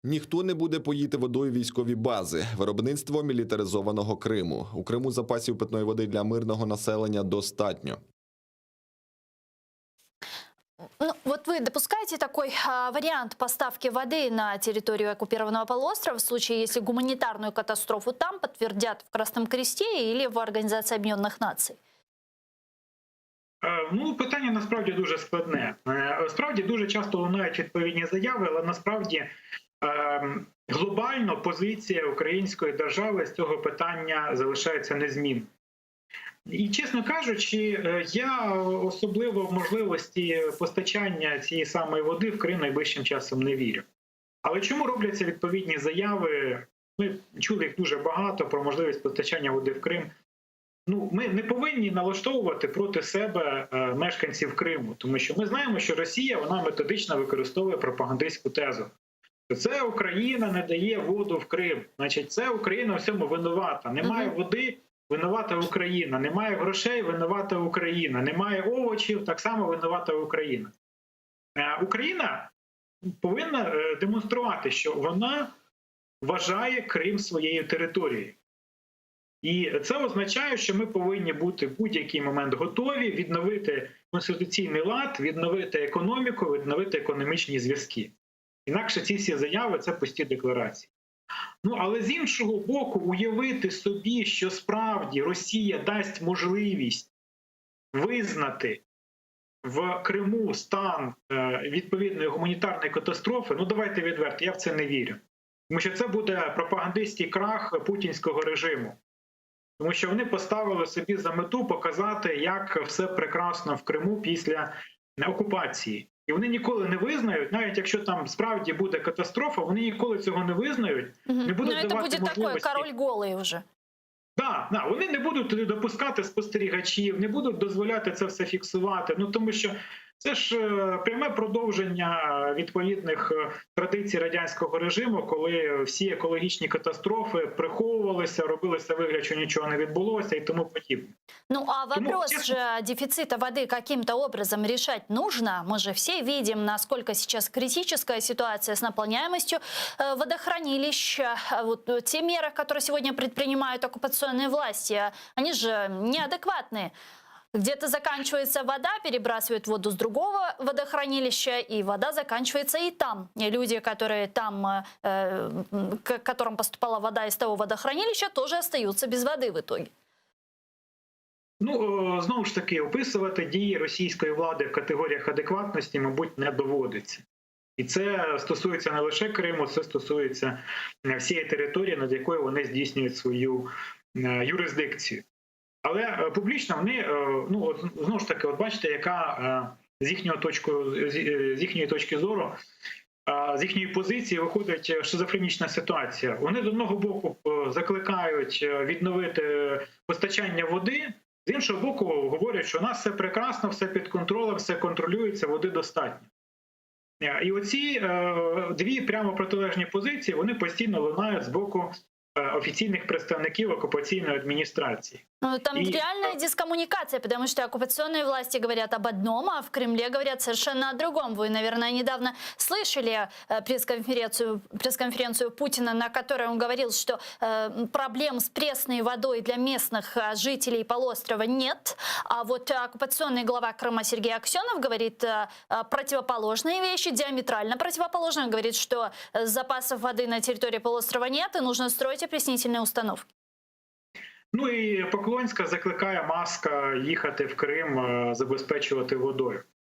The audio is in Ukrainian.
Ніхто не буде поїти водою військові бази. Виробництво мілітаризованого Криму. У Криму запасів питної води для мирного населення достатньо. Ну, вот вы допускаете такой вариант поставки воды на территорию оккупированного полуострова в случае, если гуманитарную катастрофу там подтвердят в Красном Кресте или в Организации Объединенных Наций? Ну, питання насправді дуже складне. Справді дуже часто лунають відповідні заяви, але насправді глобально позиція української держави з цього питання залишається незмінною. І, чесно кажучи, я особливо в можливості постачання цієї самої води в Крим найближчим часом не вірю. Але чому робляться відповідні заяви? Ми чули їх дуже багато про можливість постачання води в Крим. Ну, ми не повинні налаштовувати проти себе мешканців Криму, тому що ми знаємо, що Росія, вона методично використовує пропагандистську тезу. Це Україна не дає воду в Крим, значить це Україна в цьому винувата. Немає води – винувата Україна, немає грошей – винувата Україна, немає овочів – так само винувата Україна. Україна повинна демонструвати, що вона вважає Крим своєю територією. І це означає, що ми повинні бути в будь-який момент готові відновити конституційний лад, відновити економіку, відновити економічні зв'язки. Інакше ці всі заяви – це пусті декларації. Ну, але з іншого боку, уявити собі, що справді Росія дасть можливість визнати в Криму стан відповідної гуманітарної катастрофи, ну давайте відверто, я в це не вірю. Тому що це буде пропагандистський крах путінського режиму. Тому що вони поставили собі за мету показати, як все прекрасно в Криму після окупації. І вони ніколи не визнають, навіть якщо там справді буде катастрофа, вони ніколи цього не визнають, не будуть давати можливості. Це буде такий король голий вже. Так, вони не будуть допускати спостерігачів, не будуть дозволяти це все фіксувати. Ну тому що це ж пряме продовження відповідних традицій радянського режиму, коли всі екологічні катастрофи приховувалися, робилося вигляд, що нічого не відбулося і тому подібне. Ну а вопрос же дефицита воды каким-то образом решать нужно. Мы же все видим, насколько сейчас критическая ситуация с наполняемостью водохранилищ. Вот те меры, которые сегодня предпринимают оккупационные власти, они же неадекватные. Где-то заканчивается вода, перебрасывают воду с другого водохранилища, и вода заканчивается и там. И люди, которые там, к которым поступала вода из того водохранилища, тоже остаются без воды в итоге. Ну, знову ж таки, описувати дії російської влади в категоріях адекватності, мабуть, не доводиться. І це стосується не лише Криму, це стосується всієї території, над якою вони здійснюють свою юрисдикцію. Але публічно вони, ну, от, знову ж таки, от бачите, яка з їхньої точки зору, з їхньої позиції виходить шизофренічна ситуація. Вони з одного боку закликають відновити постачання води, з іншого боку говорять, що у нас все прекрасно, все під контролем, все контролюється, води достатньо. І оці дві прямо протилежні позиції, вони постійно лунають з боку официальных представников оккупационной администрации. Ну, там реальная дискоммуникация, потому что оккупационные власти говорят об одном, а в Кремле говорят совершенно о другом. Вы, наверное, недавно слышали пресс-конференцию Путина, на которой он говорил, что проблем с пресной водой для местных жителей полуострова нет. А вот оккупационный глава Крыма Сергей Аксенов говорит противоположные вещи, диаметрально противоположные. Он говорит, что запасов воды на территории полуострова нет и нужно строить опреснительные установки. Ну і Поклонська закликає Маска їхати в Крим, забезпечувати водою.